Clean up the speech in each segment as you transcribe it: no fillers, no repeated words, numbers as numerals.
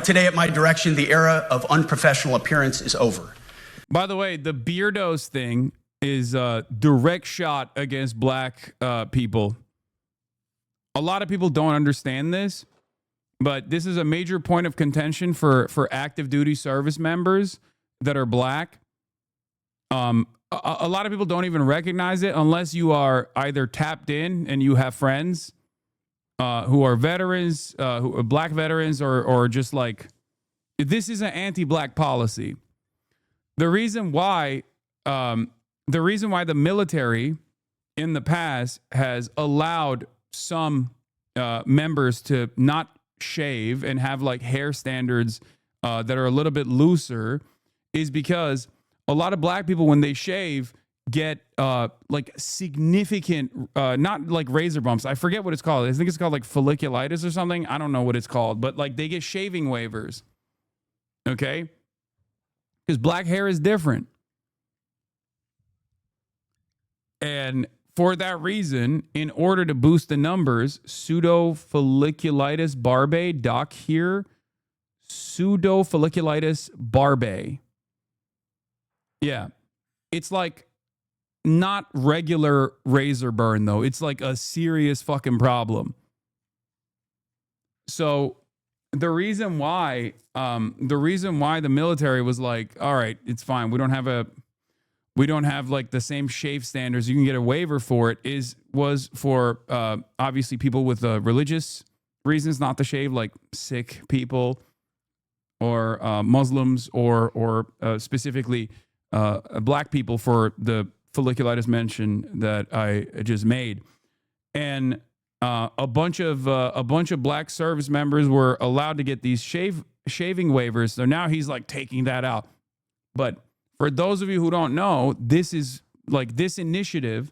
Right today, at my direction, the era of unprofessional appearance is over. By the way, the beardos thing is a direct shot against black people. A lot of people don't understand this, but this is a major point of contention for active duty service members that are black. A lot of people don't even recognize it unless you are either tapped in and you have friends who are veterans, who are black veterans, or just like, this is an anti-black policy. The reason why the military in the past has allowed some members to not shave and have like hair standards that are a little bit looser is because a lot of black people, when they shave, get like significant, not like razor bumps. I forget what it's called. I think it's called like folliculitis or something. I don't know what it's called, but like they get shaving waivers. Okay? Because black hair is different. And for that reason, in order to boost the numbers, pseudofolliculitis barbae, doc here, pseudofolliculitis barbae. Yeah. It's like not regular razor burn, though. It's like a serious fucking problem. So the reason why the military was like, all right, it's fine. We don't have like the same shave standards. You can get a waiver for it. Was for obviously people with religious reasons not to shave, like sick people or Muslims or specifically black people for the folliculitis mention that I just made. And a bunch of black service members were allowed to get these shaving waivers. So now he's like taking that out. But for those of you who don't know, this is like this initiative,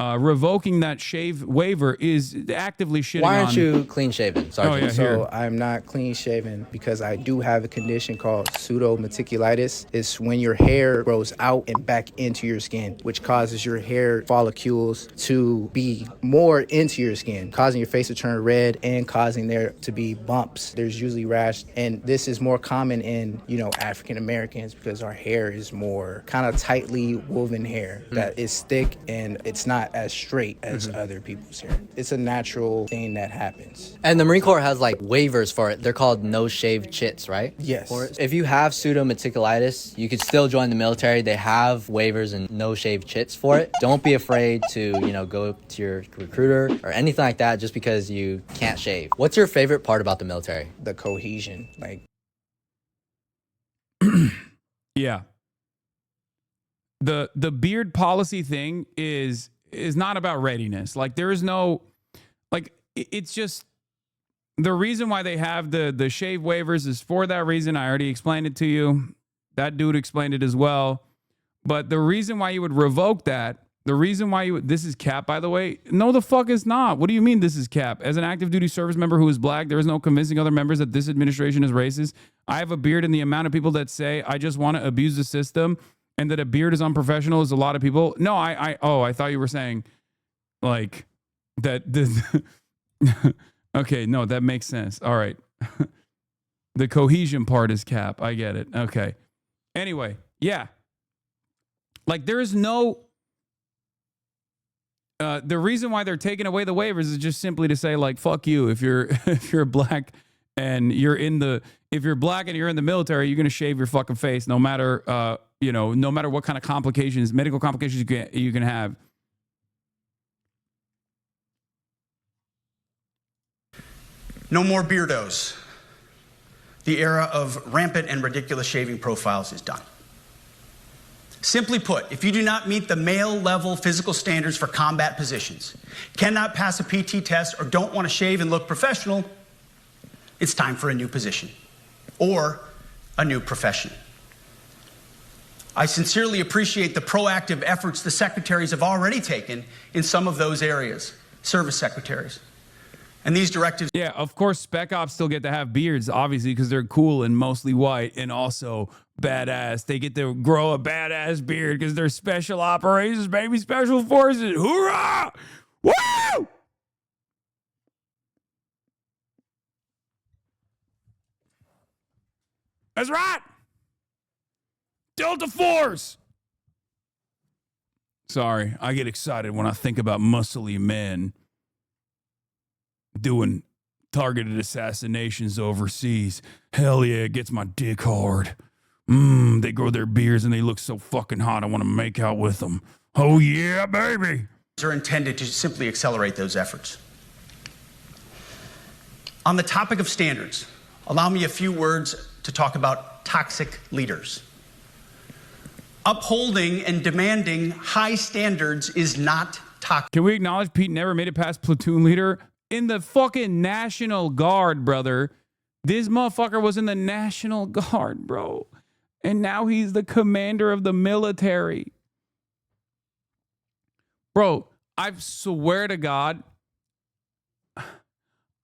revoking that shave waiver is actively shitting on. Why aren't you clean shaven, Sergeant? Oh, yeah, So I'm not clean shaven because I do have a condition called pseudometiculitis. It's when your hair grows out and back into your skin, which causes your hair follicles to be more into your skin, causing your face to turn red and causing there to be bumps. There's usually rash, and this is more common in, African Americans because our hair is more kind of tightly woven hair that is thick and it's not as straight as other people's hair. It's a natural thing that happens. And the Marine Corps has like waivers for it. They're called no-shave chits, right? Yes. If you have pseudometiculitis, you could still join the military. They have waivers and no-shave chits for it. Don't be afraid to, go to your recruiter or anything like that just because you can't shave. What's your favorite part about the military? The cohesion, Yeah. The beard policy thing is not about readiness. Like there is no, like it's just the reason why they have the shave waivers is for that reason. I already explained it to you. That dude explained it as well. But the reason why you would revoke that, the reason why this is cap, by the way, no, the fuck is not. What do you mean this is cap? As an active duty service member who is black, there is no convincing other members that this administration is racist. I have a beard, and the amount of people that say I just want to abuse the system and that a beard is unprofessional is a lot of people. No, I thought you were saying like that. Okay, no, that makes sense. All right. The cohesion part is cap. I get it. Okay. Anyway, yeah. Like there is no, the reason why they're taking away the waivers is just simply to say like, fuck you. If you're black and if you're black and you're in the military, you're going to shave your fucking face no matter, no matter what kind of complications, medical complications you can have. No more beardos. The era of rampant and ridiculous shaving profiles is done. Simply put, if you do not meet the male-level physical standards for combat positions, cannot pass a PT test, or don't want to shave and look professional, it's time for a new position or a new profession. I sincerely appreciate the proactive efforts the secretaries have already taken in some of those areas, service secretaries. And these directives... Yeah, of course, spec ops still get to have beards, obviously, because they're cool and mostly white and also badass. They get to grow a badass beard because they're special operations, baby, special forces. Hoorah! Woo! That's right. Delta Force. Sorry, I get excited when I think about muscly men doing targeted assassinations overseas. Hell yeah, it gets my dick hard. They grow their beards and they look so fucking hot. I want to make out with them. Oh yeah, baby. Are intended to simply accelerate those efforts. On the topic of standards, allow me a few words to talk about toxic leaders. Upholding and demanding high standards is not toxic. Can we acknowledge Pete never made it past platoon leader in the fucking National Guard, brother? This motherfucker was in the National Guard, bro. And now he's the commander of the military. Bro, I swear to God,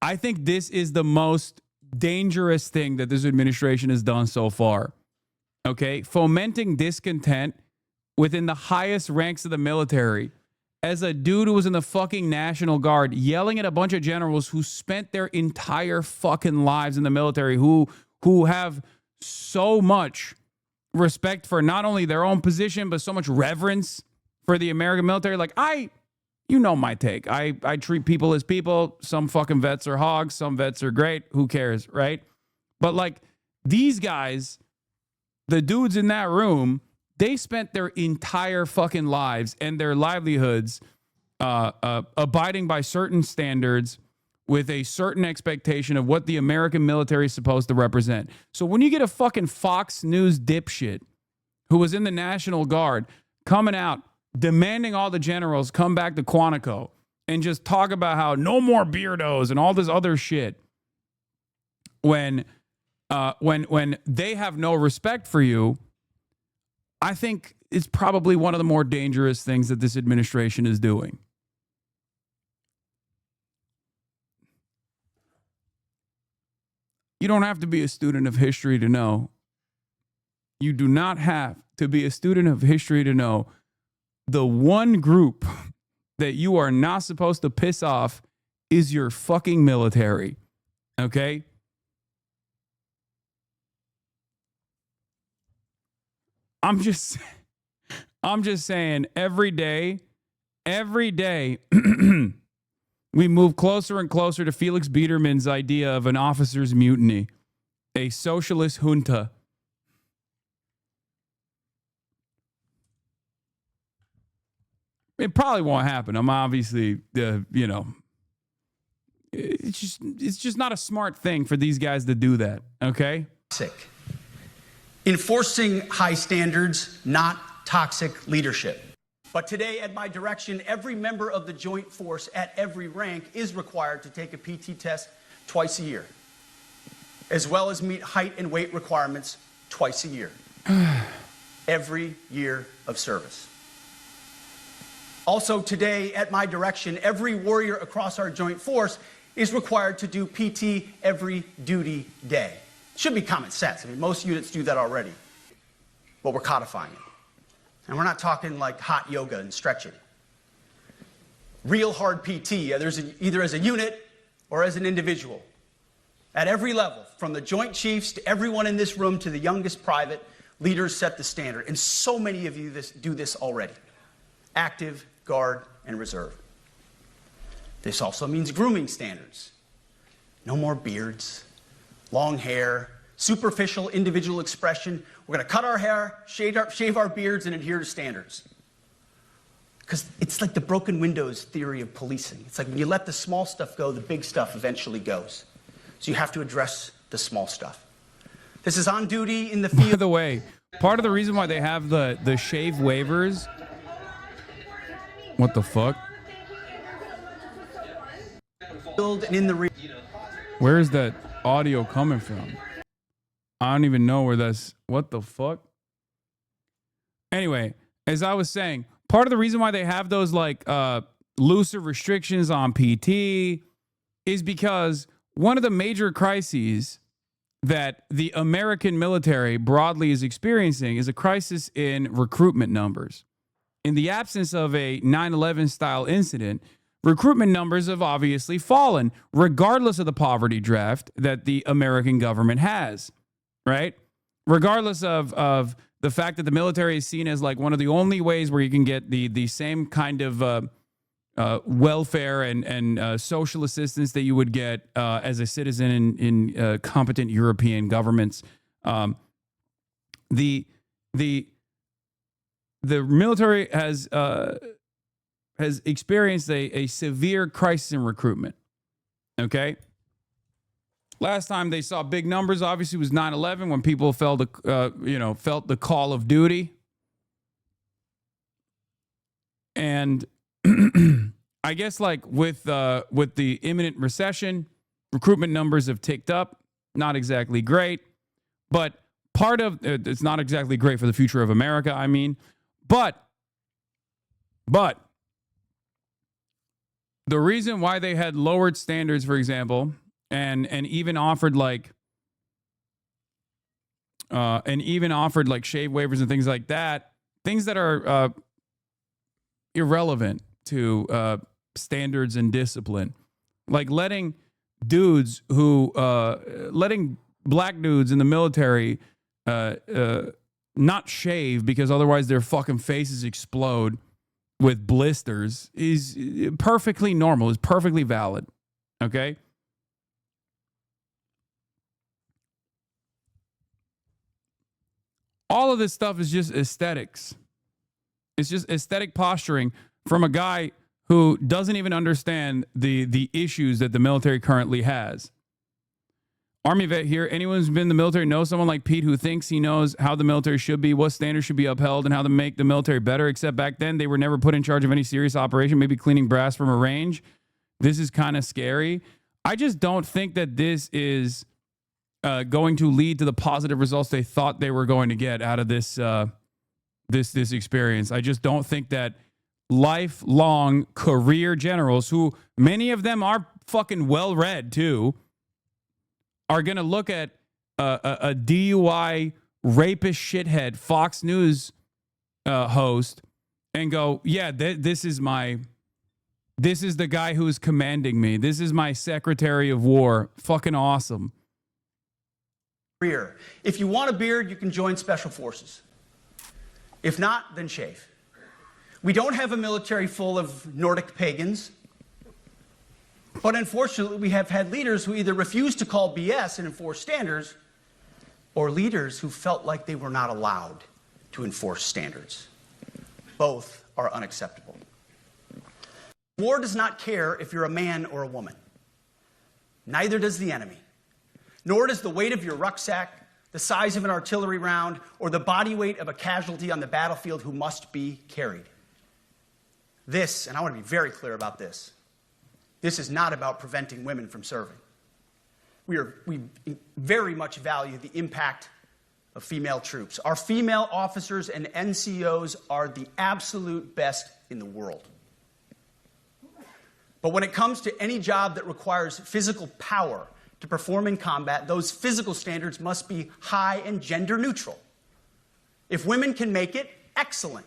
I think this is the most dangerous thing that this administration has done so far. Okay? Fomenting discontent within the highest ranks of the military. As a dude who was in the fucking National Guard, yelling at a bunch of generals who spent their entire fucking lives in the military, who have so much respect for not only their own position, but so much reverence for the American military. Like, you know my take. I treat people as people. Some fucking vets are hogs. Some vets are great. Who cares, right? But like these guys, the dudes in that room, they spent their entire fucking lives and their livelihoods abiding by certain standards with a certain expectation of what the American military is supposed to represent. So when you get a fucking Fox News dipshit who was in the National Guard coming out demanding all the generals come back to Quantico and just talk about how no more beardos and all this other shit when they have no respect for you, I think it's probably one of the more dangerous things that this administration is doing. You don't have to be a student of history to know. You do not have to be a student of history to know the one group that you are not supposed to piss off is your fucking military. Okay? I'm just saying every day, we move closer and closer to Felix Biederman's idea of an officer's mutiny, a socialist junta. It probably won't happen. I'm obviously, it's just not a smart thing for these guys to do that. Okay? Toxic. Enforcing high standards, not toxic leadership. But today, at my direction, every member of the Joint Force at every rank is required to take a PT test twice a year, as well as meet height and weight requirements twice a year. Every year of service. Also today, at my direction, every warrior across our Joint Force is required to do PT every duty day. Should be common sense. I mean, most units do that already. But we're codifying it. And we're not talking like hot yoga and stretching. Real hard PT, either as a unit or as an individual. At every level, from the Joint Chiefs to everyone in this room to the youngest private, leaders set the standard. And so many of you do this already. Active, Guard, and Reserve. This also means grooming standards. No more beards, long hair, superficial individual expression. We're going to cut our hair, shave our beards, and adhere to standards. Because it's like the broken windows theory of policing. It's like when you let the small stuff go, the big stuff eventually goes. So you have to address the small stuff. This is on duty in the field. By the way, part of the reason why they have the shave waivers. What the fuck? And in the Where is that audio coming from? I don't even know where that's. What the fuck? Anyway, as I was saying, part of the reason why they have those like looser restrictions on PT is because one of the major crises that the American military broadly is experiencing is a crisis in recruitment numbers. In the absence of a 9/11 style incident, recruitment numbers have obviously fallen, regardless of the poverty draft that the American government has, right? regardless of the fact that the military is seen as like one of the only ways where you can get the same kind of welfare and social assistance that you would get as a citizen in competent European governments. The military has experienced a severe crisis in recruitment. Okay. Last time they saw big numbers, obviously, was 9/11 when people felt the call of duty. And I guess like with the imminent recession, recruitment numbers have ticked up. Not exactly great, but part of it's not exactly great for the future of America. I mean, but the reason why they had lowered standards, for example, and even offered like shave waivers and things like that, things that are irrelevant to standards and discipline, like letting black dudes in the military not shave because otherwise their fucking faces explode with blisters is perfectly normal, is perfectly valid. Okay. All of this stuff is just aesthetics. It's just aesthetic posturing from a guy who doesn't even understand the issues that the military currently has. Army vet here. Anyone who's been in the military knows someone like Pete who thinks he knows how the military should be, what standards should be upheld, and how to make the military better, except back then they were never put in charge of any serious operation, maybe cleaning brass from a range. This is kind of scary. I just don't think that this is going to lead to the positive results they thought they were going to get out of this this experience. I just don't think that lifelong career generals, who many of them are fucking well-read too, are going to look at a DUI rapist shithead Fox News host and go, yeah, this is the guy who's commanding me. This is my Secretary of War. Fucking awesome. If you want a beard, you can join Special Forces. If not, then shave. We don't have a military full of Nordic pagans. But unfortunately, we have had leaders who either refuse to call BS and enforce standards, or leaders who felt like they were not allowed to enforce standards. Both are unacceptable. War does not care if you're a man or a woman. Neither does the enemy. Nor does the weight of your rucksack, the size of an artillery round, or the body weight of a casualty on the battlefield who must be carried. This, and I want to be very clear about this, this is not about preventing women from serving. We very much value the impact of female troops. Our female officers and NCOs are the absolute best in the world. But when it comes to any job that requires physical power to perform in combat, those physical standards must be high and gender neutral. If women can make it, excellent.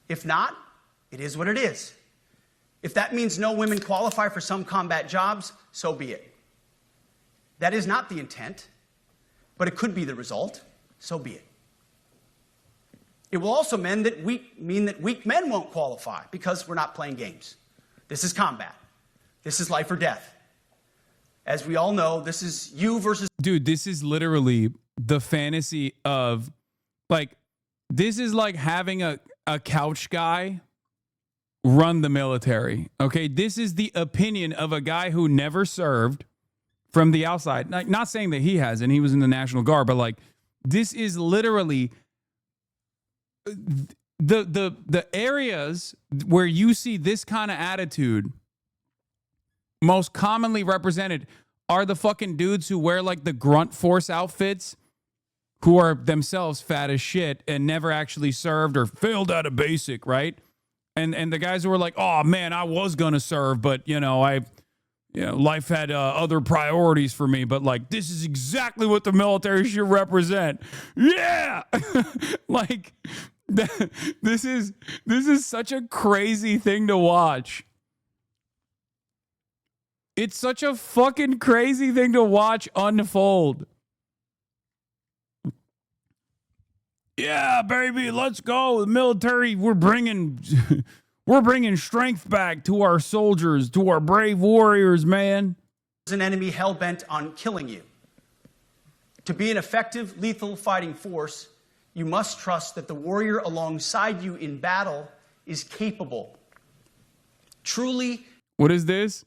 If not, it is what it is. If that means no women qualify for some combat jobs, so be it. That is not the intent, but it could be the result, so be it. It will also mean that weak men won't qualify because we're not playing games. This is combat. This is life or death. As we all know, this is you versus... Dude, this is literally the fantasy of, like, this is like having a couch guy run the military. Okay, this is the opinion of a guy who never served from the outside. Like, not saying that he hasn't, he was in the National Guard, but like, this is literally the areas where you see this kind of attitude most commonly represented are the fucking dudes who wear like the grunt force outfits, who are themselves fat as shit and never actually served or failed out of basic, right? And the guys who were like, oh man, I was gonna serve, but life had other priorities for me. But like, this is exactly what the military should represent. Yeah, like this is such a crazy thing to watch. It's such a fucking crazy thing to watch unfold. Yeah, baby, let's go. The military, we're bringing we're bringing strength back to our soldiers, to our brave warriors, man. There's an enemy hell-bent on killing you. To be an effective, lethal fighting force, you must trust that the warrior alongside you in battle is capable. Truly. What is this?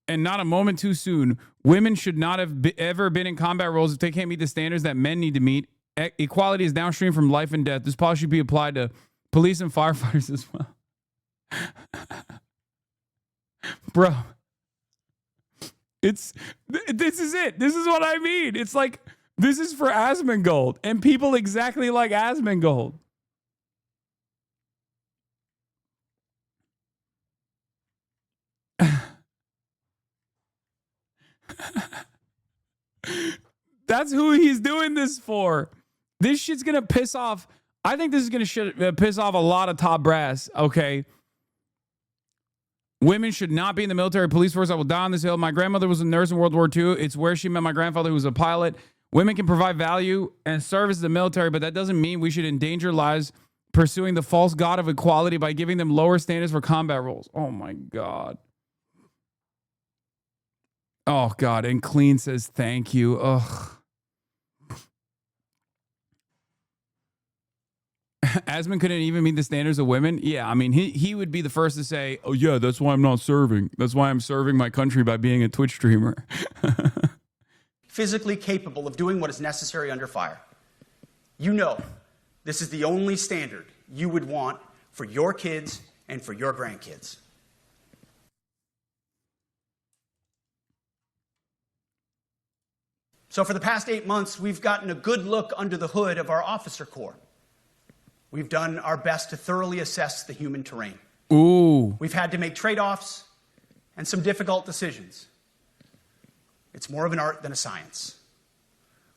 And not a moment too soon. Women should not have ever been in combat roles if they can't meet the standards that men need to meet. Equality is downstream from life and death. This policy should be applied to police and firefighters as well. Bro, this is it. This is what I mean. It's like, this is for Asmongold and people exactly like Asmongold. That's who he's doing this for. This shit's gonna piss off. I think this is gonna piss off a lot of top brass. Okay. Women should not be in the military police force. I will die on this hill. My grandmother was a nurse in World War II. It's where she met my grandfather, who was a pilot. Women can provide value and service to the military, but that doesn't mean we should endanger lives pursuing the false god of equality by giving them lower standards for combat roles. Oh my God. Oh God. And Clean says thank you. Ugh. Asmon couldn't even meet the standards of women. Yeah, I mean, he would be the first to say, oh yeah, that's why I'm not serving. That's why I'm serving my country by being a Twitch streamer. Physically capable of doing what is necessary under fire. You know, this is the only standard you would want for your kids and for your grandkids. So for the past 8 months, we've gotten a good look under the hood of our officer corps. We've done our best to thoroughly assess the human terrain. Ooh. We've had to make trade-offs and some difficult decisions. It's more of an art than a science.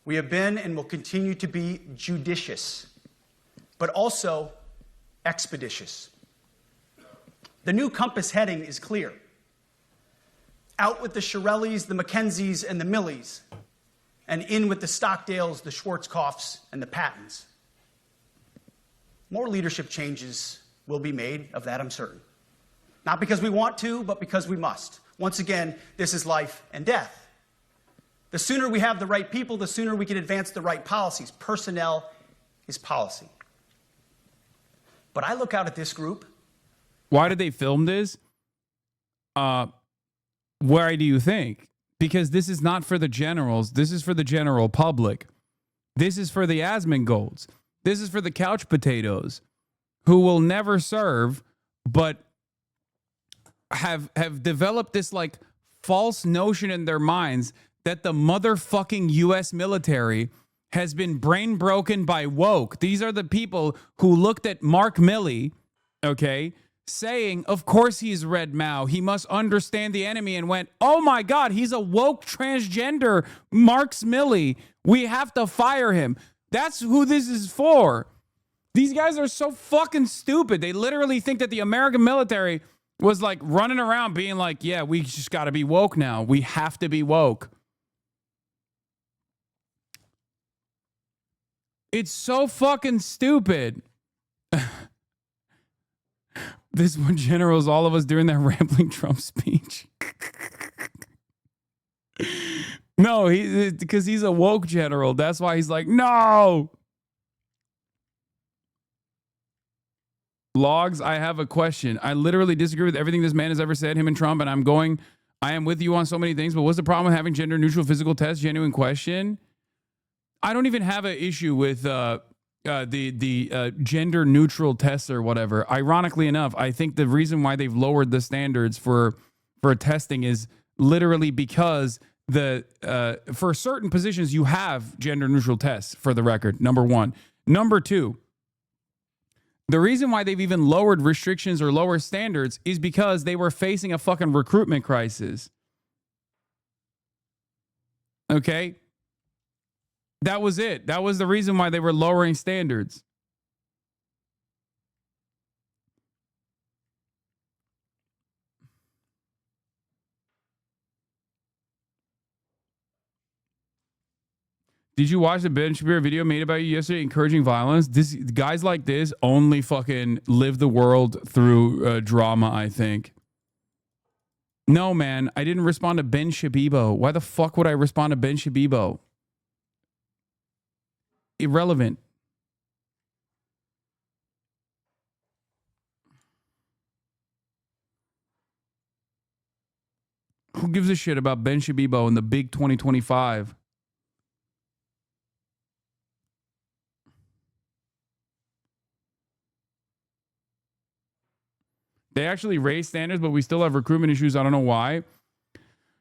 We have been and will continue to be judicious, but also expeditious. The new compass heading is clear. Out with the Shirellis, the Mackenzies, and the Millies, and in with the Stockdales, the Schwarzkopfs, and the Pattons. More leadership changes will be made, of that I'm certain. Not because we want to, but because we must. Once again, this is life and death. The sooner we have the right people, the sooner we can advance the right policies. Personnel is policy. But I look out at this group. Why did they film this? Why do you think? Because this is not for the generals. This is for the general public. This is for the Asmongolds. This is for the couch potatoes who will never serve, but have developed this like false notion in their minds that the motherfucking US military has been brain broken by woke. These are the people who looked at Mark Milley, okay, saying, of course he's Red Mao. He must understand the enemy, and went, oh my God, he's a woke transgender Marks Milley. We have to fire him. That's who this is for. These guys are so fucking stupid. They literally think that the American military was like running around being like, yeah, we just got to be woke now. We have to be woke. It's so fucking stupid. This one general is all of us during that rambling Trump speech. No, because he's a woke general. That's why he's like, no. Logs, I have a question. I literally disagree with everything this man has ever said, him and Trump, and I am with you on so many things, but what's the problem with having gender neutral physical tests? Genuine question. I don't even have an issue with the gender neutral tests or whatever. Ironically enough, I think the reason why they've lowered the standards for testing is literally because for certain positions you have gender neutral tests, for the record, number one. Number two, the reason why they've even lowered restrictions or lower standards is because they were facing a fucking recruitment crisis. Okay? That was it. That was the reason why they were lowering standards. Did you watch the Ben Shapiro video made about you yesterday encouraging violence? This guys like this only fucking live the world through drama, I think. No, man, I didn't respond to Ben Shabibo. Why the fuck would I respond to Ben Shabibo? Irrelevant. Who gives a shit about Ben Shabibo in the big 2025? They actually raised standards, but we still have recruitment issues. I don't know why.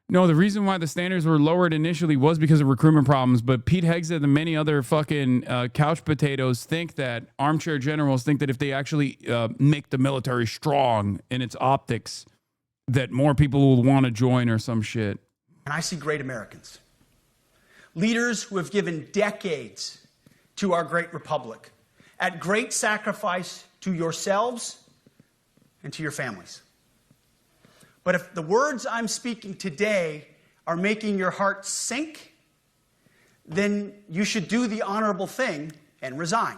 No, the reason why the standards were lowered initially was because of recruitment problems. But Pete Hegseth and many other fucking couch potatoes think that, armchair generals think that if they actually make the military strong in its optics, that more people will want to join or some shit. And I see great Americans. Leaders who have given decades to our great republic at great sacrifice to yourselves and to your families. But if the words I'm speaking today are making your heart sink, then you should do the honorable thing and resign.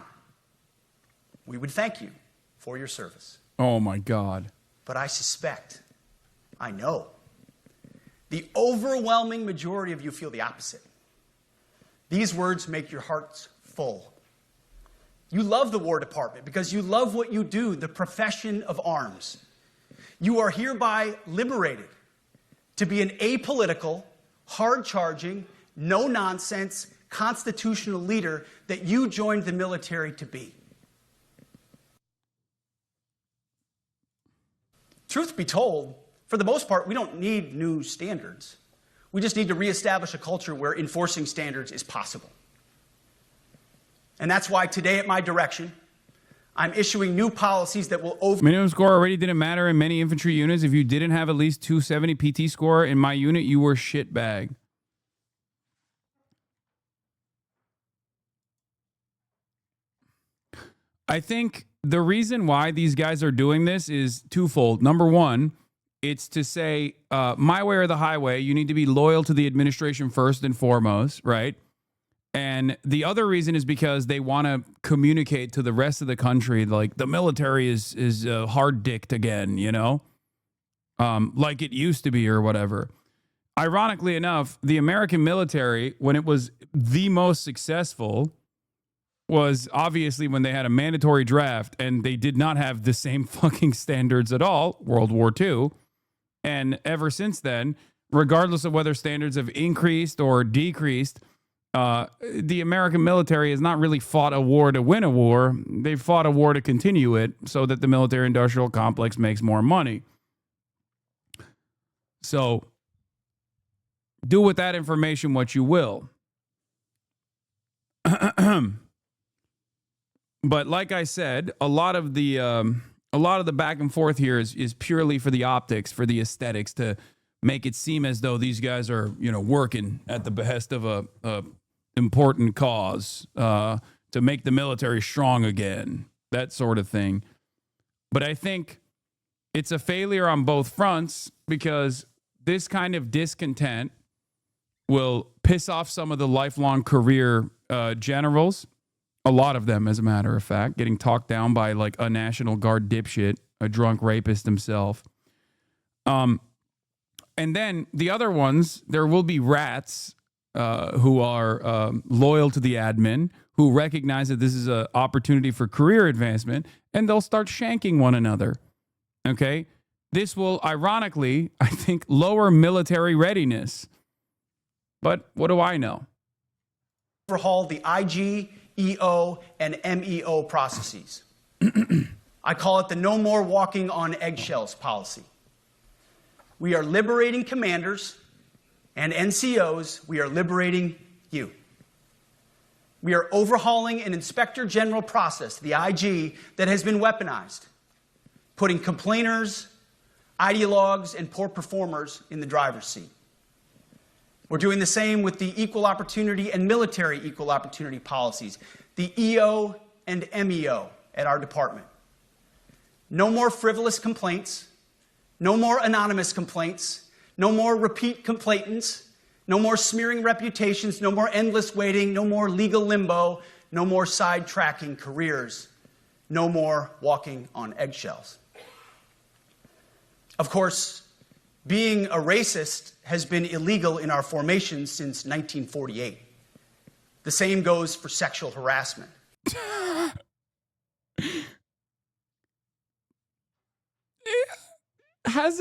We would thank you for your service. Oh my God. But I suspect, I know, the overwhelming majority of you feel the opposite. These words make your hearts full. You love the War Department because you love what you do, the profession of arms. You are hereby liberated to be an apolitical, hard-charging, no-nonsense, constitutional leader that you joined the military to be. Truth be told, for the most part, we don't need new standards. We just need to reestablish a culture where enforcing standards is possible. And that's why today, at my direction, I'm issuing new policies that will Minimum score already didn't matter in many infantry units. If you didn't have at least 270 PT score in my unit, you were shitbag. I think the reason why these guys are doing this is twofold. Number one, it's to say, my way or the highway. You need to be loyal to the administration first and foremost, right? And the other reason is because they want to communicate to the rest of the country, like the military is hard-dicked again, you know, like it used to be or whatever. Ironically enough, the American military, when it was the most successful, was obviously when they had a mandatory draft and they did not have the same fucking standards at all, World War II. And ever since then, regardless of whether standards have increased or decreased, the American military has not really fought a war to win a war. They've fought a war to continue it so that the military-industrial complex makes more money. So do with that information what you will. But like I said, a lot of the back and forth here is purely for the optics, for the aesthetics, to make it seem as though these guys are, you know, working at the behest of a important cause to make the military strong again, that sort of thing. But I think it's a failure on both fronts because this kind of discontent will piss off some of the lifelong career generals. A lot of them, as a matter of fact, getting talked down by like a National Guard dipshit, a drunk rapist himself. And then the other ones, there will be rats who are loyal to the admin, who recognize that this is an opportunity for career advancement, and they'll start shanking one another. Okay? This will, ironically, I think, lower military readiness. But what do I know? overhaul the IG, EO, and MEO processes. I call it the no more walking on eggshells policy. We are liberating commanders and NCOs. We are liberating you. We are overhauling an inspector general process, the IG, that has been weaponized, putting complainers, ideologues, and poor performers in the driver's seat. We're doing the same with the equal opportunity and military equal opportunity policies, the EO and MEO at our department. No more frivolous complaints, no more anonymous complaints, no more repeat complainants, No more smearing reputations, no more endless waiting, no more legal limbo, no more sidetracking careers, no more walking on eggshells. Of course, being a racist has been illegal in our formations since 1948. The same goes for sexual harassment. Has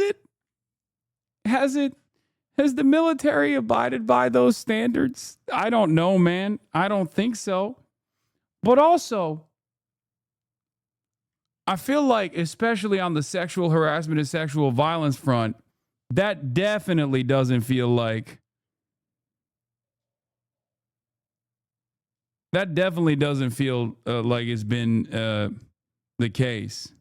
the military abided by those standards? I don't know, man. I don't think so. But also, I feel like, especially on the sexual harassment and sexual violence front, that definitely doesn't feel like like it's been the case.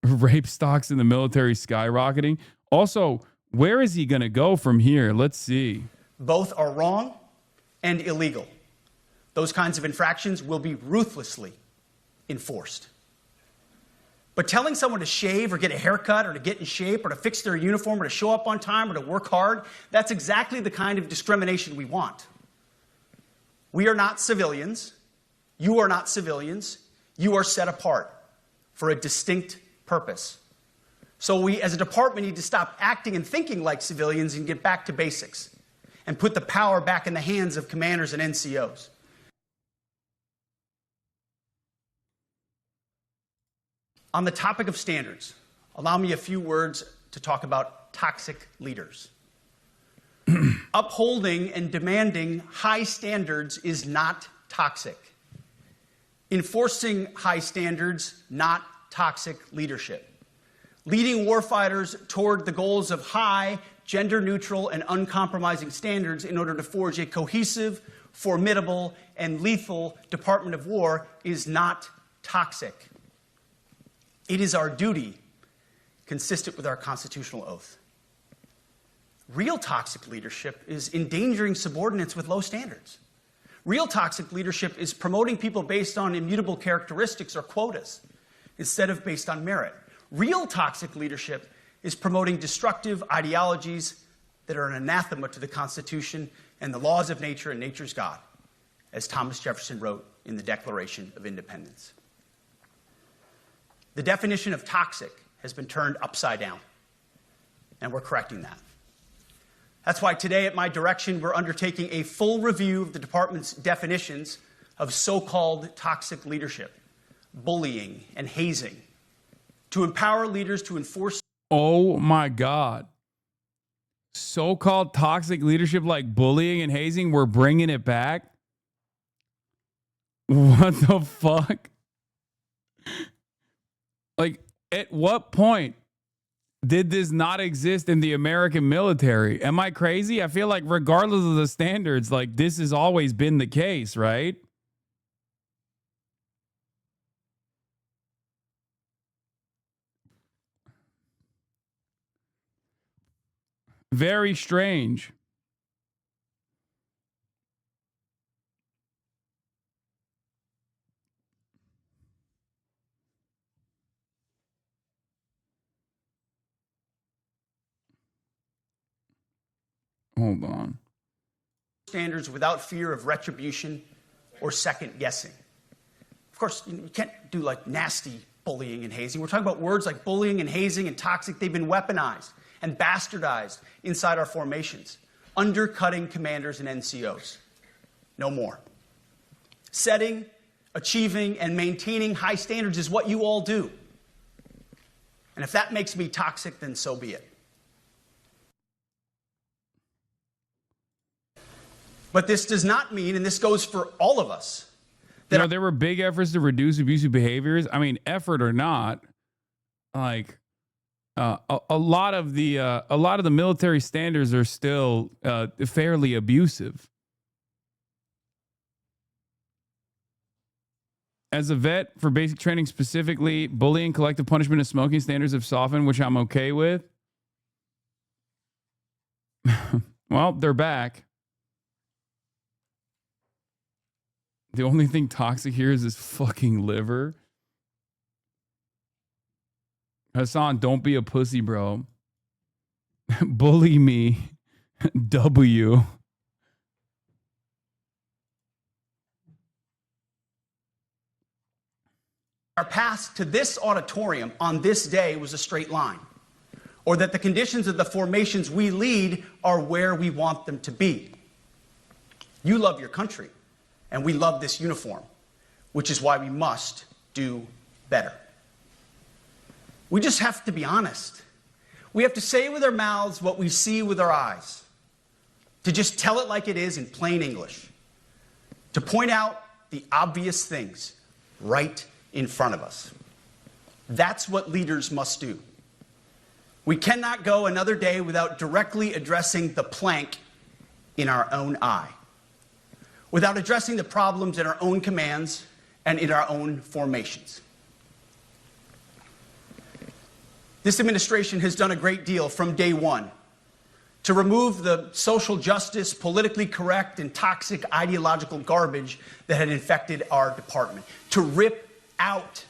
Rape stocks in the military skyrocketing. Also, where is he going to go from here? Let's see. Both are wrong and illegal. Those kinds of infractions will be ruthlessly enforced. But telling someone to shave or get a haircut or to get in shape or to fix their uniform or to show up on time or to work hard, that's exactly the kind of discrimination we want. We are not civilians. You are not civilians. You are set apart for a distinct purpose. So we, as a department, need to stop acting and thinking like civilians and get back to basics and put the power back in the hands of commanders and NCOs. On the topic of standards, allow me a few words to talk about toxic leaders. Upholding and demanding high standards is not toxic. Enforcing high standards, not toxic leadership. Leading warfighters toward the goals of high, gender-neutral, and uncompromising standards in order to forge a cohesive, formidable, and lethal Department of War is not toxic. It is our duty, consistent with our constitutional oath. Real toxic leadership is endangering subordinates with low standards. Real toxic leadership is promoting people based on immutable characteristics or quotas instead of based on merit. Real toxic leadership is promoting destructive ideologies that are an anathema to the Constitution and the laws of nature and nature's God, as Thomas Jefferson wrote in the Declaration of Independence. The definition of toxic has been turned upside down, and we're correcting that. That's why today, at my direction, we're undertaking a full review of the department's definitions of so-called toxic leadership, bullying, and hazing, to empower leaders to enforce. Oh my God. So-called toxic leadership like bullying and hazing, we're bringing it back? What the fuck? Like, at what point did this not exist in the American military? Am I crazy? I feel like regardless of the standards, like this has always been the case, right? Very strange. Hold on. Standards without fear of retribution or second guessing. Of course, you can't do like nasty bullying and hazing. We're talking about words like bullying and hazing and toxic. They've been weaponized and bastardized inside our formations, undercutting commanders and NCOs. No more. Setting, achieving, and maintaining high standards is what you all do. And if that makes me toxic, then so be it. But this does not mean, and this goes for all of us, that there were big efforts to reduce abusive behaviors. I mean, effort or not, like a lot of the military standards are still fairly abusive. As a vet for basic training specifically, bullying, collective punishment, and smoking standards have softened, which I'm okay with. Well, they're back. The only thing toxic here is this fucking liver. Hasan, don't be a pussy, bro. Bully me. W. Our path to this auditorium on this day was a straight line, or that the conditions of the formations we lead are where we want them to be. You love your country, and we love this uniform, which is why we must do better. We just have to be honest. We have to say with our mouths what we see with our eyes, to just tell it like it is in plain English, to point out the obvious things right in front of us. That's what leaders must do. We cannot go another day without directly addressing the plank in our own eye, without addressing the problems in our own commands and in our own formations. This administration has done a great deal from day one to remove the social justice, politically correct, and toxic ideological garbage that had infected our department, to rip out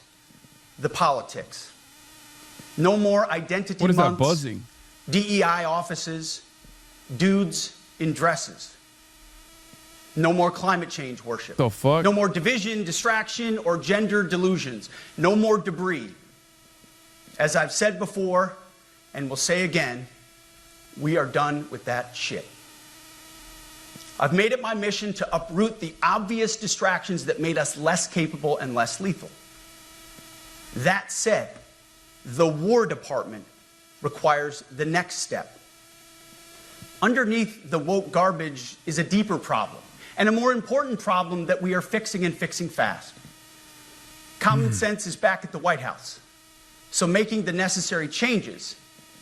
the politics. No more identity What is months, that buzzing? DEI offices, dudes in dresses. No more climate change worship. The fuck? No more division, distraction, or gender delusions. No more debris. As I've said before, and will say again, we are done with that shit. I've made it my mission to uproot the obvious distractions that made us less capable and less lethal. That said, the War Department requires the next step. Underneath the woke garbage is a deeper problem, and a more important problem that we are fixing and fixing fast. Common sense is back at the White House, so making the necessary changes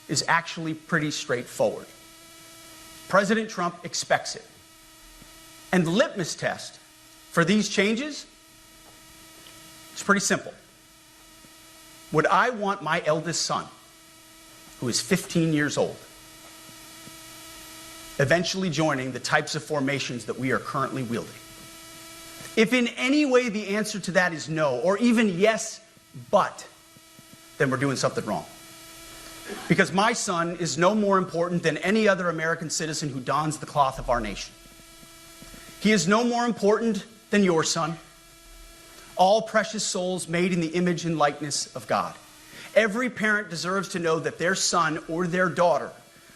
is actually pretty straightforward. President Trump expects it. And the litmus test for these changes is pretty simple. Would I want my eldest son, who is 15 years old, eventually joining the types of formations that we are currently wielding? If in any way the answer to that is no, or even yes, but, then we're doing something wrong. Because my son is no more important than any other American citizen who dons the cloth of our nation. He is no more important than your son. All precious souls made in the image and likeness of God. Every parent deserves to know that their son or their daughter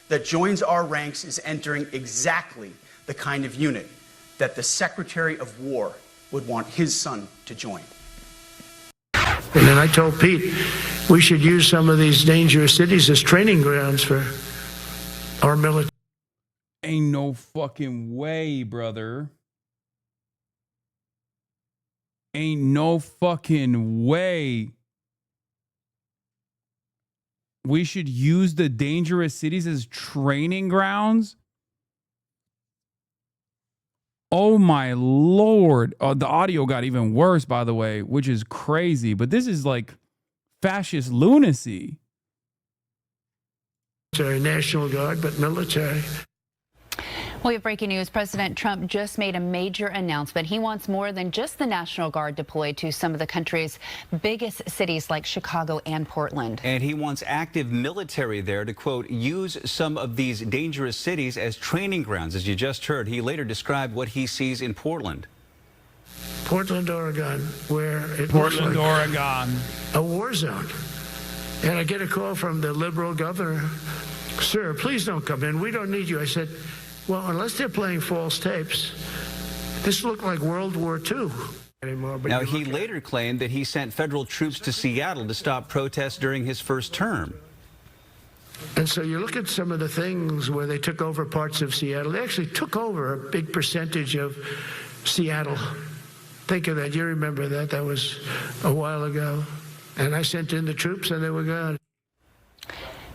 that joins our ranks is entering exactly the kind of unit that the Secretary of War would want his son to join. And then I told Pete, we should use some of these dangerous cities as training grounds for our military. Ain't no fucking way, brother. Ain't no fucking way. We should use the dangerous cities as training grounds? Oh my Lord. The audio got even worse, by the way, which is crazy. But this is like fascist lunacy. National Guard, but military. We have breaking news. President Trump just made a major announcement. He wants more than just the National Guard deployed to some of the country's biggest cities like Chicago and Portland. And he wants active military there to, quote, use some of these dangerous cities as training grounds. As you just heard, he later described what he sees in Portland. Portland, Oregon, where it Portland, looks like Oregon. a war zone. And I get a call from the liberal governor. Sir, please don't come in. We don't need you. I said, well, unless they're playing false tapes, this looked like World War II anymore. But Now, he later claimed that he sent federal troops to Seattle to stop protests during his first term. And so you look at some of the things where they took over parts of Seattle. They actually took over a big percentage of Seattle. Think of that. You remember that. That was a while ago. And I sent in the troops and they were gone.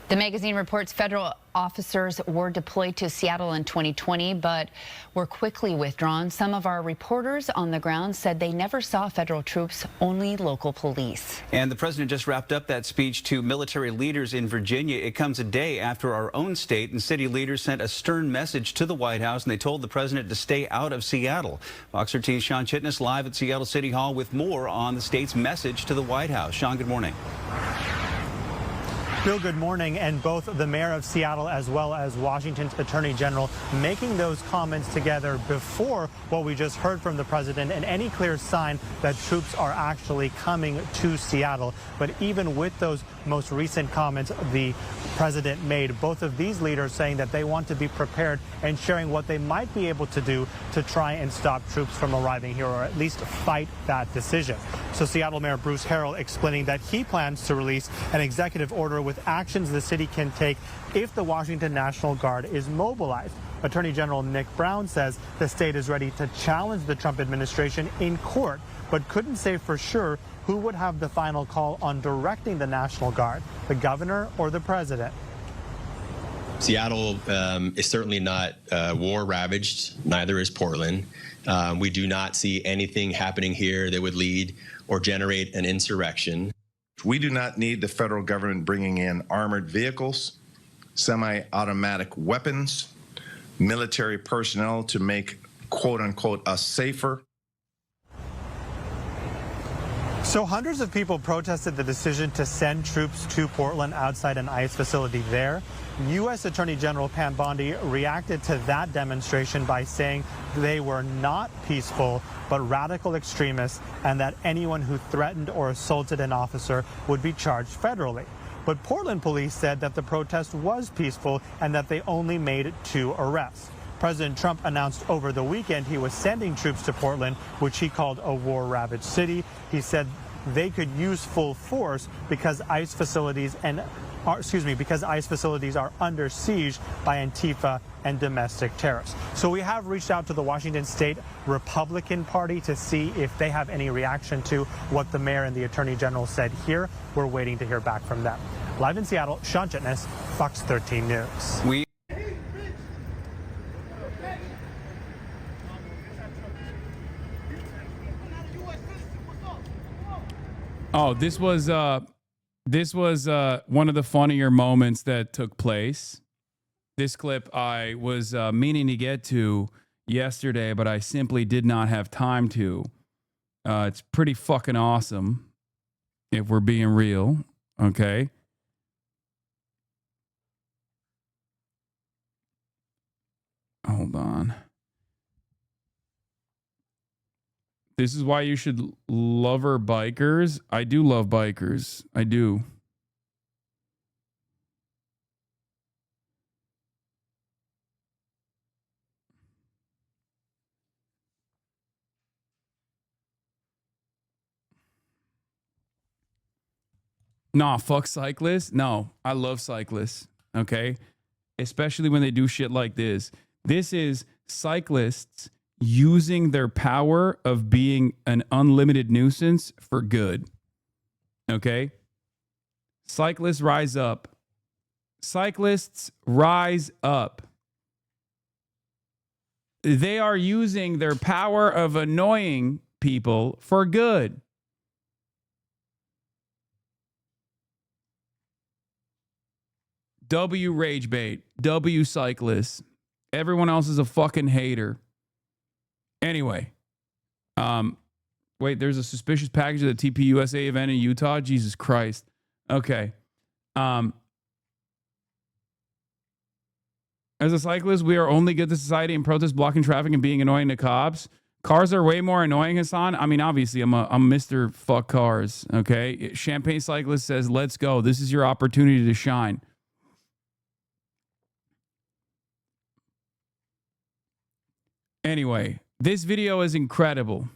The magazine reports federal officers were deployed to Seattle in 2020, but were quickly withdrawn. Some of our reporters on the ground said they never saw federal troops, only local police. And the president just wrapped up that speech to military leaders in Virginia. It comes a day after our own state and city leaders sent a stern message to the White House, and they told the president to stay out of Seattle. Fox 13's Sean Chitness live at Seattle City Hall with more on the state's message to the White House. Sean, good morning. Bill, good morning. And both the mayor of Seattle as well as Washington's attorney general making those comments together before what we just heard from the president and any clear sign that troops are actually coming to Seattle. But even with those most recent comments the president made, both of these leaders saying that they want to be prepared and sharing what they might be able to do to try and stop troops from arriving here, or at least fight that decision. So Seattle Mayor Bruce Harrell explaining that he plans to release an executive order with actions the city can take if the Washington National Guard is mobilized. Attorney General Nick Brown says the state is ready to challenge the Trump administration in court, but couldn't say for sure who would have the final call on directing the National Guard, the governor or the president. Seattle is certainly not war ravaged, neither is Portland. We do not see anything happening here that would lead or generate an insurrection. We do not need the federal government bringing in armored vehicles, semi-automatic weapons, military personnel to make, quote unquote, us safer. So hundreds of people protested the decision to send troops to Portland outside an ICE facility there. U.S. Attorney General Pam Bondi reacted to that demonstration by saying they were not peaceful but radical extremists, and that anyone who threatened or assaulted an officer would be charged federally. But Portland police said that the protest was peaceful and that they only made 2 arrests. President Trump announced over the weekend he was sending troops to Portland, which he called a war-ravaged city. He said they could use full force because ICE facilities are under siege by Antifa and domestic terrorists. So we have reached out to the Washington State Republican Party to see if they have any reaction to what the mayor and the attorney general said here. We're waiting to hear back from them. Live in Seattle, Sean Chitness, Fox 13 News. Oh, this was one of the funnier moments that took place. This clip I was meaning to get to yesterday, but I simply did not have time to. It's pretty fucking awesome, if we're being real. Okay. Hold on. This is why you should love her bikers. I do love bikers. I do. Nah, fuck cyclists. No, I love cyclists. Okay. Especially when they do shit like this. This is cyclists using their power of being an unlimited nuisance for good. Okay? Cyclists rise up. Cyclists rise up. They are using their power of annoying people for good. W rage bait. W cyclists. Everyone else is a fucking hater. Anyway, wait, there's a suspicious package at the TPUSA event in Utah. Jesus Christ. Okay. As a cyclist, we are only good to society and protest blocking traffic and being annoying to cops. Cars are way more annoying, Hasan. I mean, obviously, I'm Mr. Fuck Cars. Okay. Champagne Cyclist says, let's go. This is your opportunity to shine. Anyway, this video is incredible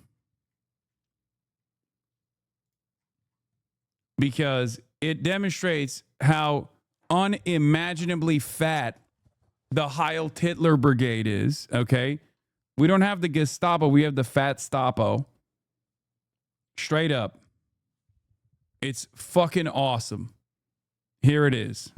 because it demonstrates how unimaginably fat the Heil Titler Brigade is, okay? We don't have the Gestapo, we have the Fat Stapo. Straight up. It's fucking awesome. Here it is.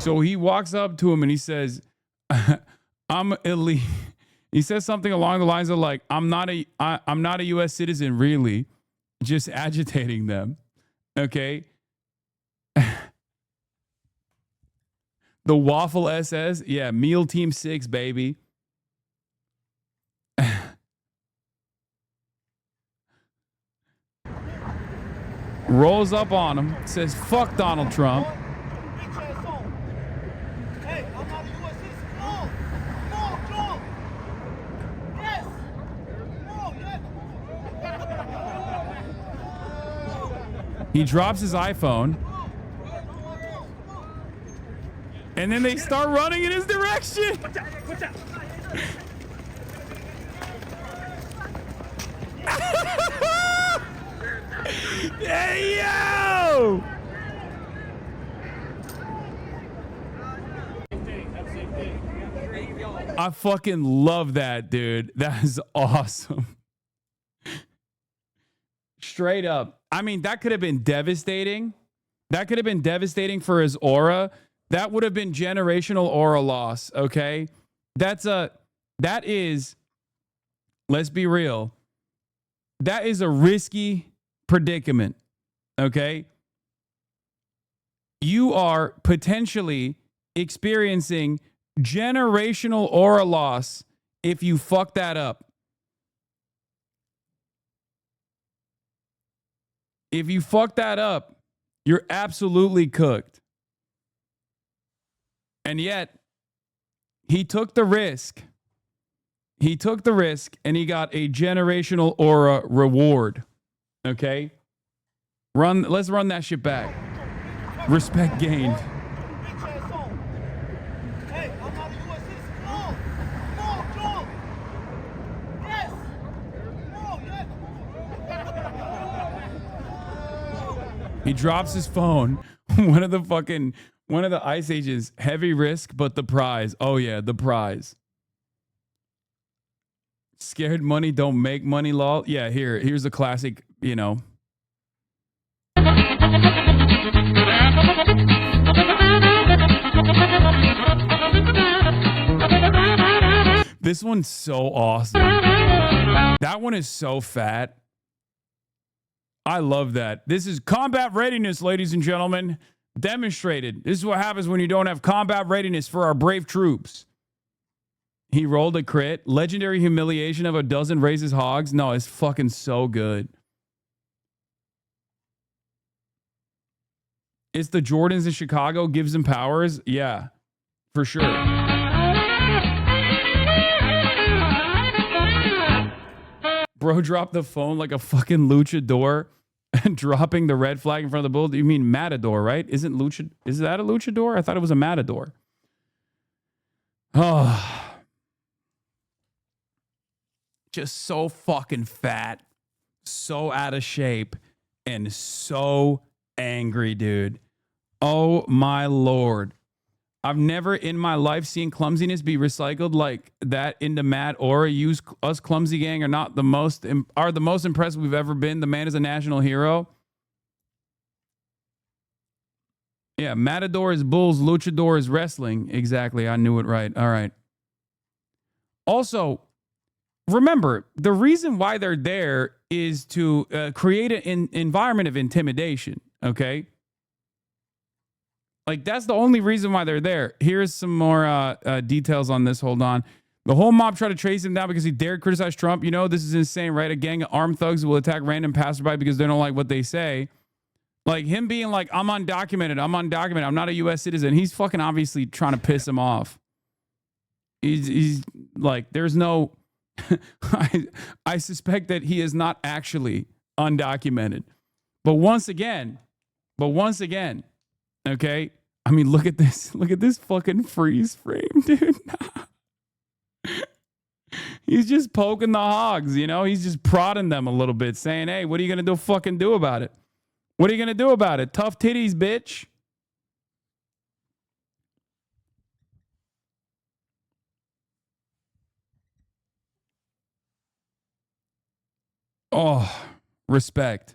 So he walks up to him and he says, I'm elite. He says something along the lines of like, I'm not a U.S. citizen, really. just agitating them. Okay. The Waffle SS. Yeah. Meal Team 6, baby. Rolls up on him. Says, fuck Donald Trump. He drops his iPhone. And then they start running in his direction. Hey, yo! I fucking love that, dude. That is awesome. Straight up. I mean, that could have been devastating. That could have been devastating for his aura. That would have been generational aura loss, okay? That is, let's be real. That is a risky predicament, okay? You are potentially experiencing generational aura loss if you fuck that up. If you fuck that up, you're absolutely cooked. And yet, he took the risk. He took the risk and he got a generational aura reward. Okay? Let's run that shit back. Respect gained. He drops his phone. One of the ice ages, heavy risk, but the prize. Oh yeah, the prize. Scared money don't make money, lol. Yeah, here's a classic, you know. This one's so awesome. That one is so fat. I love that. This is combat readiness, ladies and gentlemen. Demonstrated. This is what happens when you don't have combat readiness for our brave troops. He rolled a crit. Legendary humiliation of a dozen raises hogs. No, it's fucking so good. It's the Jordans in Chicago gives him powers. Yeah, for sure. Bro dropped the phone like a fucking luchador and dropping the red flag in front of the bull. You mean matador, right? Is that a luchador? I thought it was a matador. Oh. Just so fucking fat, so out of shape, and so angry, dude. Oh my Lord. I've never in my life seen clumsiness be recycled like that into Matt Aura. Use us clumsy gang are the most impressive we've ever been. The man is a national hero. Yeah, Matador is bulls, luchador is wrestling. Exactly, I knew it right. All right. Also, remember, the reason why they're there is to create an environment of intimidation, okay? Like, that's the only reason why they're there. Here's some more details on this. Hold on. The whole mob tried to trace him down because he dared criticize Trump. You know, this is insane, right? A gang of armed thugs will attack random passerby because they don't like what they say. Like, him being like, I'm undocumented. I'm not a U.S. citizen. He's fucking obviously trying to piss him off. He's like, there's no... I suspect that he is not actually undocumented. But once again, okay? I mean, look at this. Look at this fucking freeze frame, dude. He's just poking the hogs, you know? He's just prodding them a little bit, saying, hey, what are you going to fucking do about it? What are you going to do about it? Tough titties, bitch. Oh, respect.